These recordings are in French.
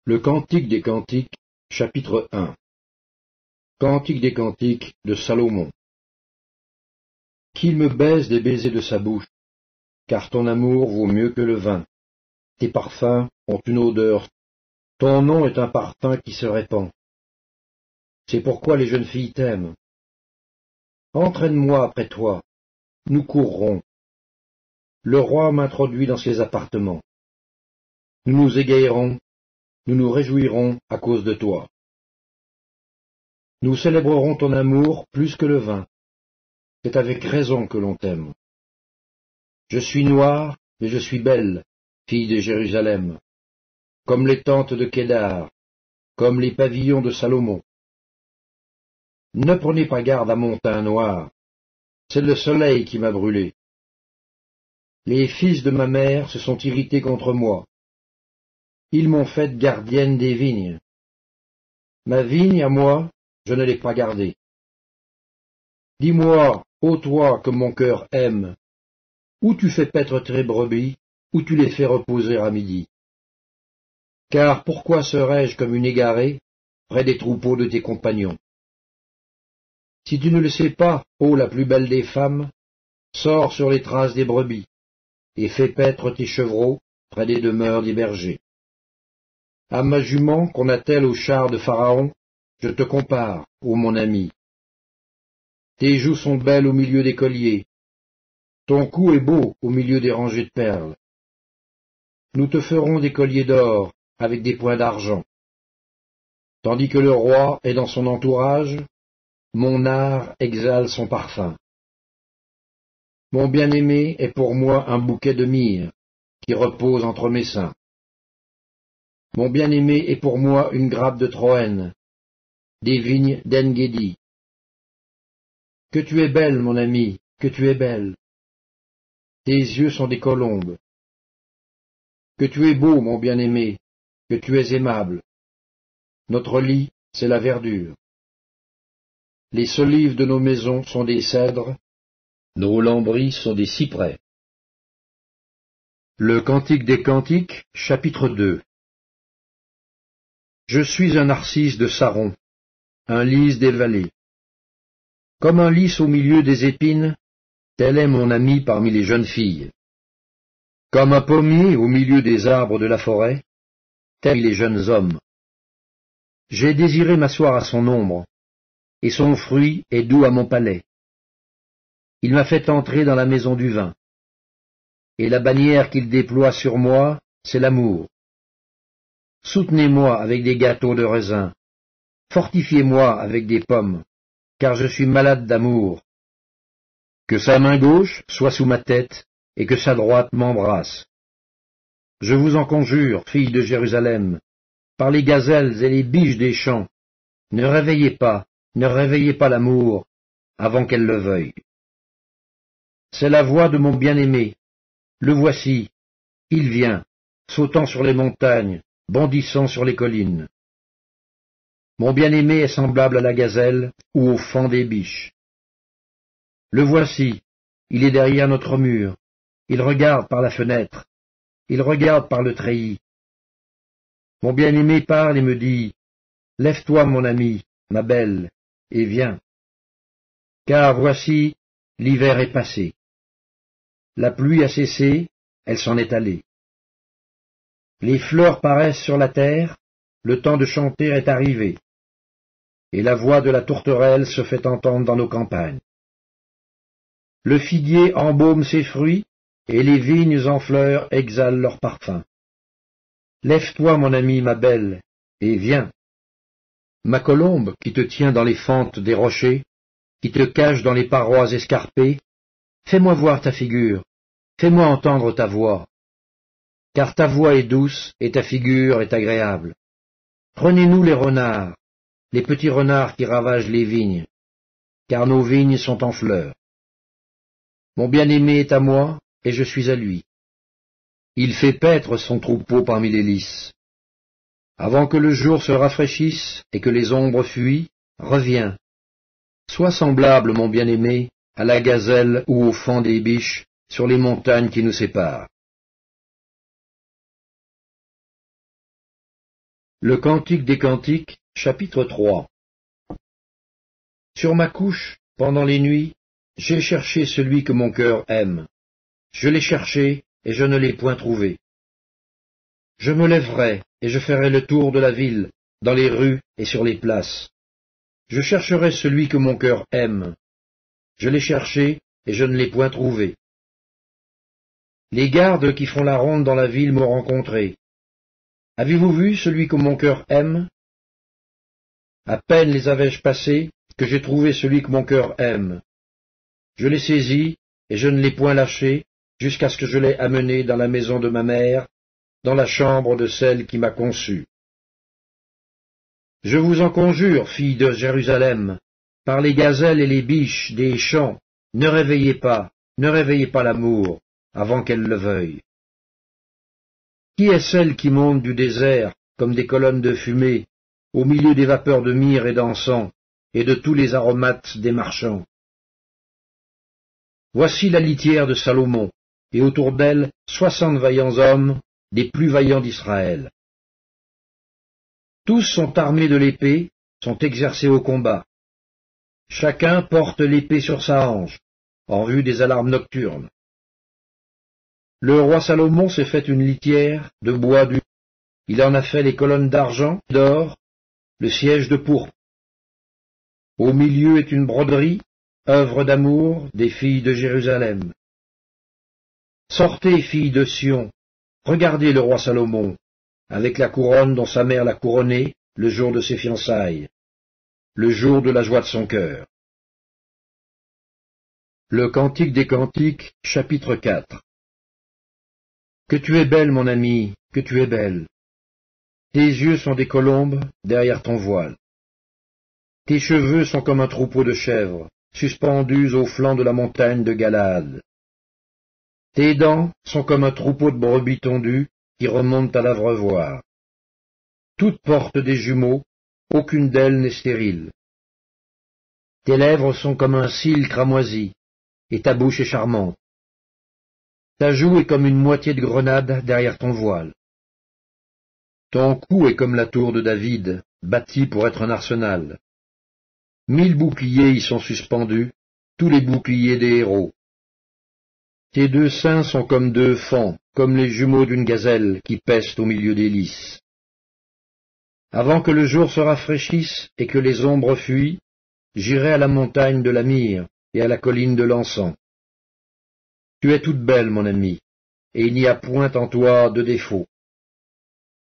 Le Cantique des Cantiques, chapitre 1. Cantique des Cantiques de Salomon. Qu'il me baise des baisers de sa bouche, car ton amour vaut mieux que le vin. Tes parfums ont une odeur, ton nom est un parfum qui se répand. C'est pourquoi les jeunes filles t'aiment. Entraîne-moi après toi, nous courrons. Le roi m'introduit dans ses appartements. Nous nous égayerons, nous nous réjouirons à cause de toi. Nous célébrerons ton amour plus que le vin. C'est avec raison que l'on t'aime. Je suis noire, mais je suis belle, fille de Jérusalem, comme les tentes de Kédar, comme les pavillons de Salomon. Ne prenez pas garde à mon teint noir, c'est le soleil qui m'a brûlé. Les fils de ma mère se sont irrités contre moi. Ils m'ont faite gardienne des vignes. Ma vigne, à moi, je ne l'ai pas gardée. Dis-moi, ô toi que mon cœur aime, où tu fais paître tes brebis, où tu les fais reposer à midi. Car pourquoi serais-je comme une égarée près des troupeaux de tes compagnons? Si tu ne le sais pas, ô la plus belle des femmes, sors sur les traces des brebis, et fais paître tes chevreaux près des demeures des bergers. À ma jument qu'on attelle au char de Pharaon, je te compare, ô mon ami. Tes joues sont belles au milieu des colliers, ton cou est beau au milieu des rangées de perles. Nous te ferons des colliers d'or avec des points d'argent. Tandis que le roi est dans son entourage, mon art exhale son parfum. Mon bien-aimé est pour moi un bouquet de myrrhe qui repose entre mes seins. Mon bien-aimé est pour moi une grappe de Troène, des vignes d'En-Gedi. Que tu es belle, mon ami, que tu es belle. Tes yeux sont des colombes. Que tu es beau, mon bien-aimé, que tu es aimable. Notre lit, c'est la verdure. Les solives de nos maisons sont des cèdres, nos lambris sont des cyprès. Le Cantique des Cantiques, chapitre 2. Je suis un narcisse de Saron, un lys des vallées. Comme un lys au milieu des épines, tel est mon ami parmi les jeunes filles. Comme un pommier au milieu des arbres de la forêt, tels les jeunes hommes. J'ai désiré m'asseoir à son ombre, et son fruit est doux à mon palais. Il m'a fait entrer dans la maison du vin, et la bannière qu'il déploie sur moi, c'est l'amour. Soutenez-moi avec des gâteaux de raisin, fortifiez-moi avec des pommes, car je suis malade d'amour. Que sa main gauche soit sous ma tête, et que sa droite m'embrasse. Je vous en conjure, filles de Jérusalem, par les gazelles et les biches des champs, ne réveillez pas l'amour, avant qu'elle le veuille. C'est la voix de mon bien-aimé, le voici, il vient, sautant sur les montagnes, bondissant sur les collines. Mon bien-aimé est semblable à la gazelle ou au faon des biches. Le voici, il est derrière notre mur, il regarde par la fenêtre, il regarde par le treillis. Mon bien-aimé parle et me dit, « Lève-toi, mon ami, ma belle, et viens. » Car voici, l'hiver est passé. La pluie a cessé, elle s'en est allée. Les fleurs paraissent sur la terre, le temps de chanter est arrivé, et la voix de la tourterelle se fait entendre dans nos campagnes. Le figuier embaume ses fruits, et les vignes en fleurs exhalent leur parfum. Lève-toi, mon ami, ma belle, et viens. Ma colombe, qui te tient dans les fentes des rochers, qui te cache dans les parois escarpées, fais-moi voir ta figure, fais-moi entendre ta voix. Car ta voix est douce, et ta figure est agréable. Prenez-nous les renards, les petits renards qui ravagent les vignes, car nos vignes sont en fleurs. Mon bien-aimé est à moi, et je suis à lui. Il fait paître son troupeau parmi les lys. Avant que le jour se rafraîchisse et que les ombres fuient, reviens. Sois semblable, mon bien-aimé, à la gazelle ou au faon des biches sur les montagnes qui nous séparent. Le Cantique des Cantiques, chapitre 3. Sur ma couche, pendant les nuits, j'ai cherché celui que mon cœur aime. Je l'ai cherché, et je ne l'ai point trouvé. Je me lèverai, et je ferai le tour de la ville, dans les rues et sur les places. Je chercherai celui que mon cœur aime. Je l'ai cherché, et je ne l'ai point trouvé. Les gardes qui font la ronde dans la ville m'ont rencontré. Avez-vous vu celui que mon cœur aime? À peine les avais-je passés, que j'ai trouvé celui que mon cœur aime. Je l'ai saisi, et je ne l'ai point lâché, jusqu'à ce que je l'ai amené dans la maison de ma mère, dans la chambre de celle qui m'a conçu. Je vous en conjure, filles de Jérusalem, par les gazelles et les biches des champs, ne réveillez pas l'amour, avant qu'elle le veuille. Qui est celle qui monte du désert, comme des colonnes de fumée, au milieu des vapeurs de myrrhe et d'encens, et de tous les aromates des marchands? Voici la litière de Salomon, et autour d'elle 60 vaillants hommes, des plus vaillants d'Israël. Tous sont armés de l'épée, sont exercés au combat. Chacun porte l'épée sur sa hanche, en vue des alarmes nocturnes. Le roi Salomon s'est fait une litière de bois du. Il en a fait les colonnes d'argent, d'or, le siège de pourpre. Au milieu est une broderie, œuvre d'amour des filles de Jérusalem. Sortez, filles de Sion, regardez le roi Salomon, avec la couronne dont sa mère l'a couronné le jour de ses fiançailles, le jour de la joie de son cœur. Le Cantique des Cantiques, chapitre 4. Que tu es belle, mon ami, que tu es belle. Tes yeux sont des colombes derrière ton voile. Tes cheveux sont comme un troupeau de chèvres, suspendus au flanc de la montagne de Galaad. Tes dents sont comme un troupeau de brebis tondues qui remontent à l'abreuvoir. Toutes portent des jumeaux, aucune d'elles n'est stérile. Tes lèvres sont comme un cil cramoisi, et ta bouche est charmante. Ta joue est comme une moitié de grenade derrière ton voile. Ton cou est comme la tour de David, bâtie pour être un arsenal. 1000 boucliers y sont suspendus, tous les boucliers des héros. Tes deux seins sont comme deux faons, comme les jumeaux d'une gazelle qui pèsent au milieu des lys. Avant que le jour se rafraîchisse et que les ombres fuient, j'irai à la montagne de la myrrhe et à la colline de l'encens. Tu es toute belle, mon ami, et il n'y a point en toi de défaut.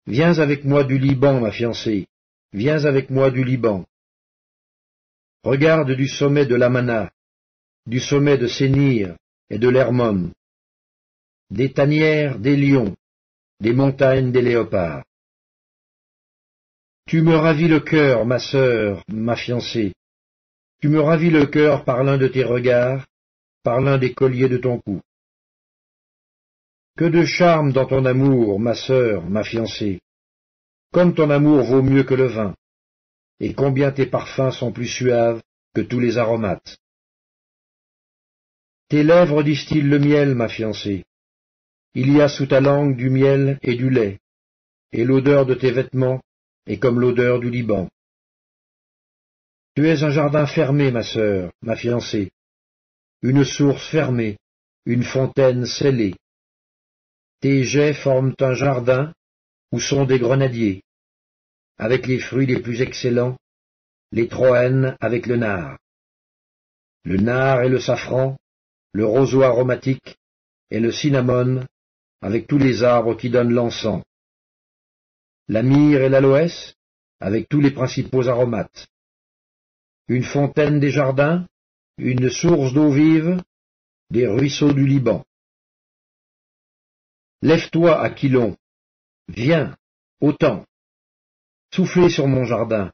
Viens avec moi du Liban, ma fiancée, viens avec moi du Liban. Regarde du sommet de l'Amana, du sommet de Sénir et de l'Hermon, des tanières des lions, des montagnes des léopards. Tu me ravis le cœur, ma sœur, ma fiancée. Tu me ravis le cœur par l'un de tes regards, par l'un des colliers de ton cou. Que de charme dans ton amour, ma sœur, ma fiancée. Comme ton amour vaut mieux que le vin, et combien tes parfums sont plus suaves que tous les aromates. Tes lèvres distillent le miel, ma fiancée. Il y a sous ta langue du miel et du lait, et l'odeur de tes vêtements est comme l'odeur du Liban. Tu es un jardin fermé, ma sœur, ma fiancée, une source fermée, une fontaine scellée. Tes jets forment un jardin où sont des grenadiers, avec les fruits les plus excellents, les troènes avec le nard et le safran, le roseau aromatique et le cinnamome, avec tous les arbres qui donnent l'encens, la myrrhe et l'aloès, avec tous les principaux aromates, une fontaine des jardins, une source d'eau vive, des ruisseaux du Liban. Lève-toi, Aquilon, viens, autant, soufflez sur mon jardin,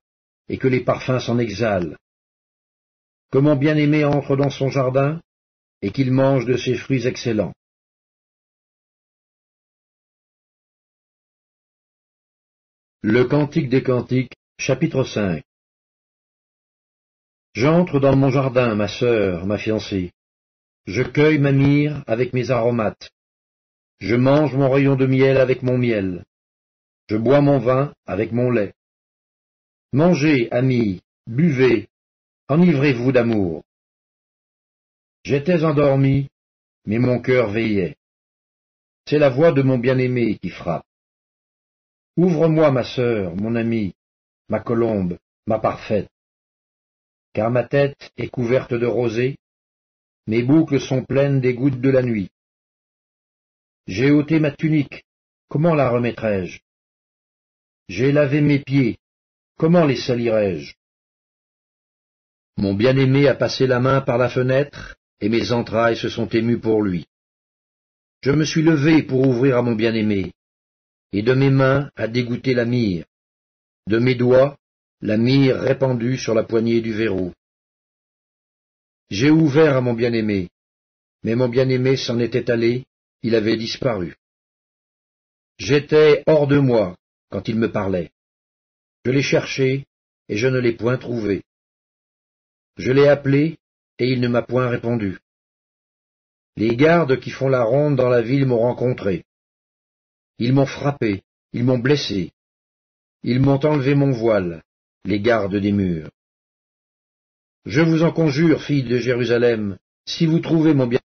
et que les parfums s'en exhalent. Que mon bien-aimé entre dans son jardin, et qu'il mange de ses fruits excellents. Le Cantique des Cantiques, chapitre 5. J'entre dans mon jardin, ma sœur, ma fiancée. Je cueille ma myrrhe avec mes aromates. Je mange mon rayon de miel avec mon miel. Je bois mon vin avec mon lait. Mangez, amis, buvez, enivrez-vous d'amour. J'étais endormi, mais mon cœur veillait. C'est la voix de mon bien-aimé qui frappe. Ouvre-moi, ma sœur, mon amie, ma colombe, ma parfaite. Car ma tête est couverte de rosée, mes boucles sont pleines des gouttes de la nuit. J'ai ôté ma tunique, comment la remettrai-je? J'ai lavé mes pieds, comment les salirai-je? Mon bien-aimé a passé la main par la fenêtre, et mes entrailles se sont émues pour lui. Je me suis levé pour ouvrir à mon bien-aimé, et de mes mains a dégoûté la myrrhe, de mes doigts la myrrhe répandue sur la poignée du verrou. J'ai ouvert à mon bien-aimé, mais mon bien-aimé s'en était allé, il avait disparu. J'étais hors de moi quand il me parlait. Je l'ai cherché, et je ne l'ai point trouvé. Je l'ai appelé, et il ne m'a point répondu. Les gardes qui font la ronde dans la ville m'ont rencontré. Ils m'ont frappé, ils m'ont blessé. Ils m'ont enlevé mon voile, les gardes des murs. Je vous en conjure, filles de Jérusalem, si vous trouvez mon bien,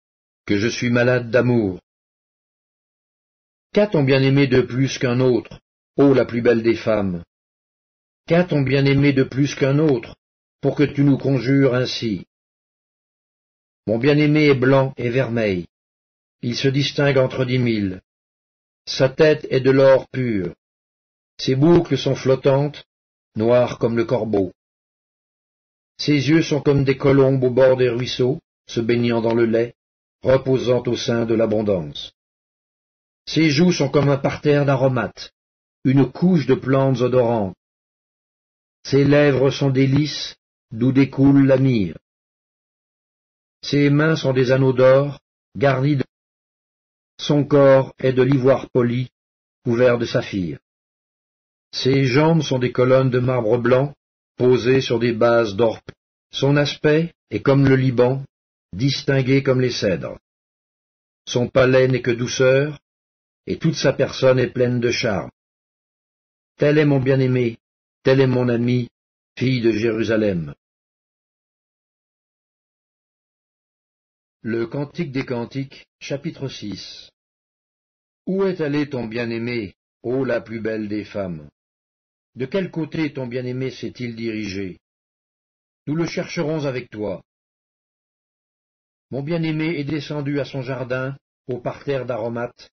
que je suis malade d'amour. Qu'a ton bien-aimé de plus qu'un autre, ô la plus belle des femmes? Qu'a ton bien-aimé de plus qu'un autre, pour que tu nous conjures ainsi? Mon bien-aimé est blanc et vermeil. Il se distingue entre 10 000. Sa tête est de l'or pur. Ses boucles sont flottantes, noires comme le corbeau. Ses yeux sont comme des colombes au bord des ruisseaux, se baignant dans le lait, reposant au sein de l'abondance. Ses joues sont comme un parterre d'aromates, une couche de plantes odorantes. Ses lèvres sont des lys, d'où découle la myrrhe. Ses mains sont des anneaux d'or, garnis de... Son corps est de l'ivoire poli, couvert de saphir. Ses jambes sont des colonnes de marbre blanc, posées sur des bases d'or. Son aspect est comme le Liban, distingué comme les cèdres. Son palais n'est que douceur, et toute sa personne est pleine de charme. Tel est mon bien-aimé, tel est mon ami, fille de Jérusalem. Le Cantique des Cantiques, chapitre 6. Où est allé ton bien-aimé, ô la plus belle des femmes? De quel côté ton bien-aimé s'est-il dirigé? Nous le chercherons avec toi. Mon bien-aimé est descendu à son jardin, au parterre d'aromates,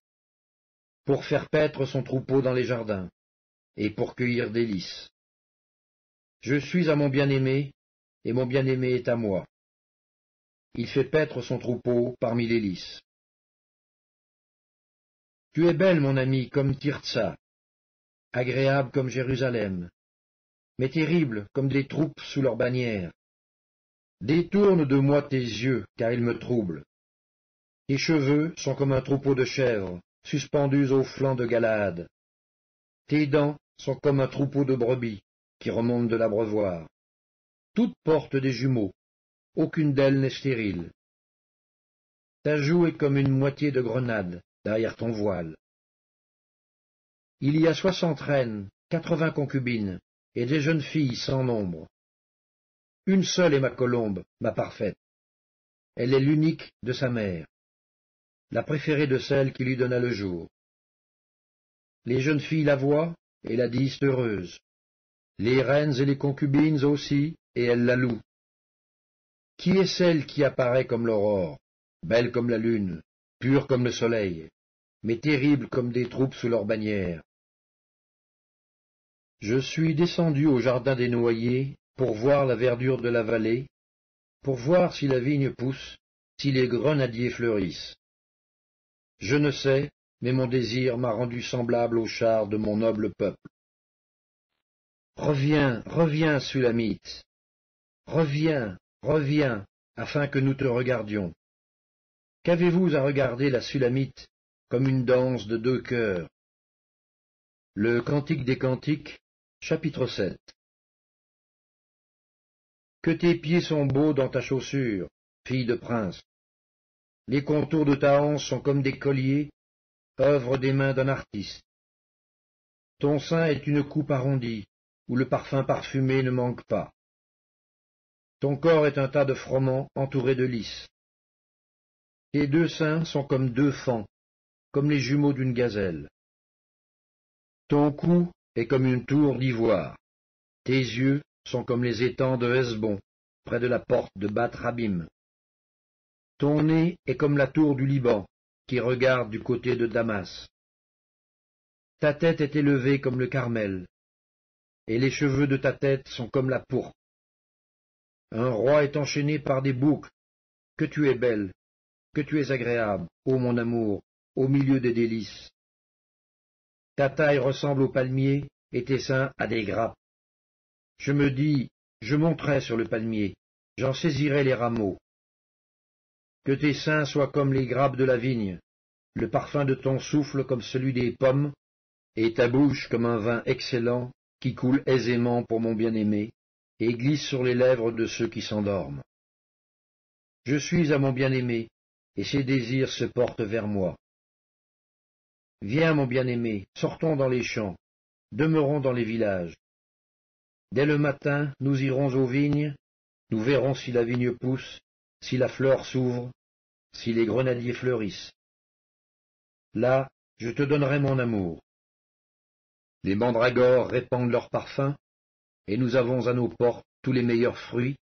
pour faire paître son troupeau dans les jardins, et pour cueillir des lys. Je suis à mon bien-aimé, et mon bien-aimé est à moi. Il fait paître son troupeau parmi les lys. Tu es belle, mon ami, comme Tirtsa, agréable comme Jérusalem, mais terrible comme des troupes sous leur bannière. Détourne de moi tes yeux, car ils me troublent. Tes cheveux sont comme un troupeau de chèvres, suspendus au flanc de Galaad. Tes dents sont comme un troupeau de brebis, qui remontent de l'abreuvoir. Toutes portent des jumeaux, aucune d'elles n'est stérile. Ta joue est comme une moitié de grenade derrière ton voile. Il y a 60 reines, 80 concubines, et des jeunes filles sans nombre. Une seule est ma colombe, ma parfaite. Elle est l'unique de sa mère, la préférée de celle qui lui donna le jour. Les jeunes filles la voient et la disent heureuse. Les reines et les concubines aussi, et elles la louent. Qui est celle qui apparaît comme l'aurore, belle comme la lune, pure comme le soleil, mais terrible comme des troupes sous leur bannière? Je suis descendu au jardin des noyers pour voir la verdure de la vallée, pour voir si la vigne pousse, si les grenadiers fleurissent. Je ne sais, mais mon désir m'a rendu semblable aux chars de mon noble peuple. Reviens, reviens, Sulamite. Reviens, reviens, afin que nous te regardions. Qu'avez-vous à regarder la Sulamite comme une danse de 2 chœurs? Le Cantique des Cantiques, chapitre 7. Que tes pieds sont beaux dans ta chaussure, fille de prince. Les contours de ta hanche sont comme des colliers, œuvre des mains d'un artiste. Ton sein est une coupe arrondie, où le parfum parfumé ne manque pas. Ton corps est un tas de froment entouré de lys. Tes deux seins sont comme deux faons, comme les jumeaux d'une gazelle. Ton cou est comme une tour d'ivoire. Tes yeux sont comme les étangs de Hesbon, près de la porte de Bath-Rabim. Ton nez est comme la tour du Liban, qui regarde du côté de Damas. Ta tête est élevée comme le Carmel, et les cheveux de ta tête sont comme la pourpre. Un roi est enchaîné par des boucles. Que tu es belle, que tu es agréable, ô mon amour, au milieu des délices. Ta taille ressemble au palmier, et tes seins à des grappes. Je me dis, je monterai sur le palmier, j'en saisirai les rameaux. Que tes seins soient comme les grappes de la vigne, le parfum de ton souffle comme celui des pommes, et ta bouche comme un vin excellent qui coule aisément pour mon bien-aimé, et glisse sur les lèvres de ceux qui s'endorment. Je suis à mon bien-aimé, et ses désirs se portent vers moi. Viens, mon bien-aimé, sortons dans les champs, demeurons dans les villages. Dès le matin, nous irons aux vignes, nous verrons si la vigne pousse, si la fleur s'ouvre, si les grenadiers fleurissent. Là, je te donnerai mon amour. Les mandragores répandent leur parfum, et nous avons à nos portes tous les meilleurs fruits,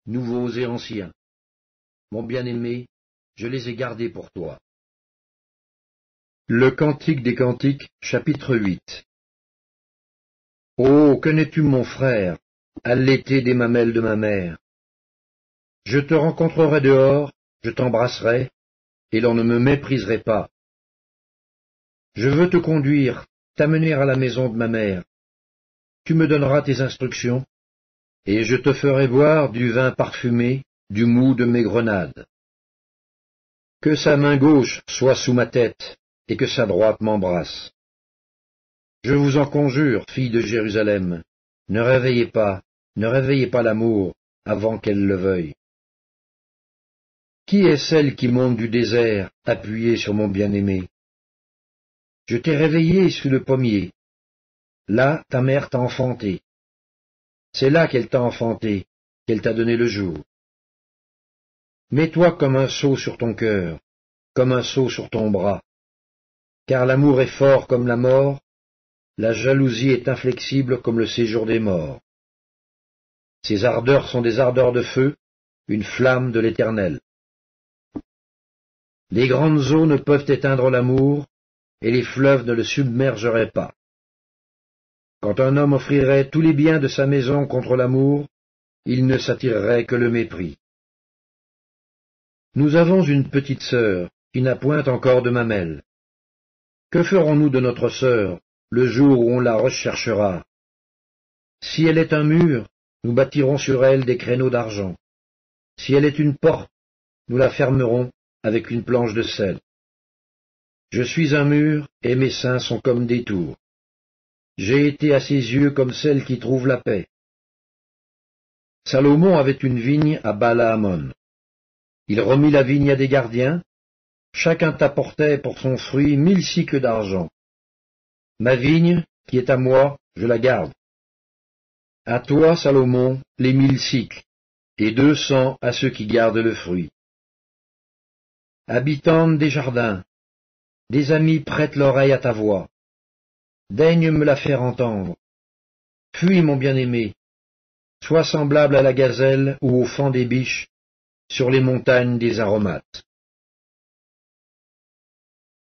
nouveaux et anciens. Mon bien-aimé, je les ai gardés pour toi. Le Cantique des Cantiques, chapitre 8. Oh, que n'es-tu mon frère, allaité des mamelles de ma mère. Je te rencontrerai dehors, je t'embrasserai, et l'on ne me mépriserait pas. Je veux te conduire, t'amener à la maison de ma mère. Tu me donneras tes instructions, et je te ferai boire du vin parfumé, du mou de mes grenades. Que sa main gauche soit sous ma tête, et que sa droite m'embrasse. Je vous en conjure, filles de Jérusalem, ne réveillez pas l'amour avant qu'elle le veuille. Qui est celle qui monte du désert, appuyée sur mon bien-aimé? Je t'ai réveillé sous le pommier. Là, ta mère t'a enfanté. C'est là qu'elle t'a enfanté, qu'elle t'a donné le jour. Mets-toi comme un sceau sur ton cœur, comme un sceau sur ton bras. Car l'amour est fort comme la mort, la jalousie est inflexible comme le séjour des morts. Ses ardeurs sont des ardeurs de feu, une flamme de l'Éternel. Les grandes eaux ne peuvent éteindre l'amour, et les fleuves ne le submergeraient pas. Quand un homme offrirait tous les biens de sa maison contre l'amour, il ne s'attirerait que le mépris. Nous avons une petite sœur, qui n'a point encore de mamelle. Que ferons-nous de notre sœur, le jour où on la recherchera? Si elle est un mur, nous bâtirons sur elle des créneaux d'argent. Si elle est une porte, nous la fermerons avec une planche de cèdre. Je suis un mur, et mes seins sont comme des tours. J'ai été à ses yeux comme celle qui trouve la paix. Salomon avait une vigne à Baal-Hamon. Il remit la vigne à des gardiens. Chacun t'apportait pour son fruit 1000 cycles d'argent. Ma vigne, qui est à moi, je la garde. À toi, Salomon, les 1000 cycles, et 200 à ceux qui gardent le fruit. Habitante des jardins, des amis prêtent l'oreille à ta voix. Daigne me la faire entendre. Fuis, mon bien-aimé. Sois semblable à la gazelle ou au faon des biches sur les montagnes des aromates.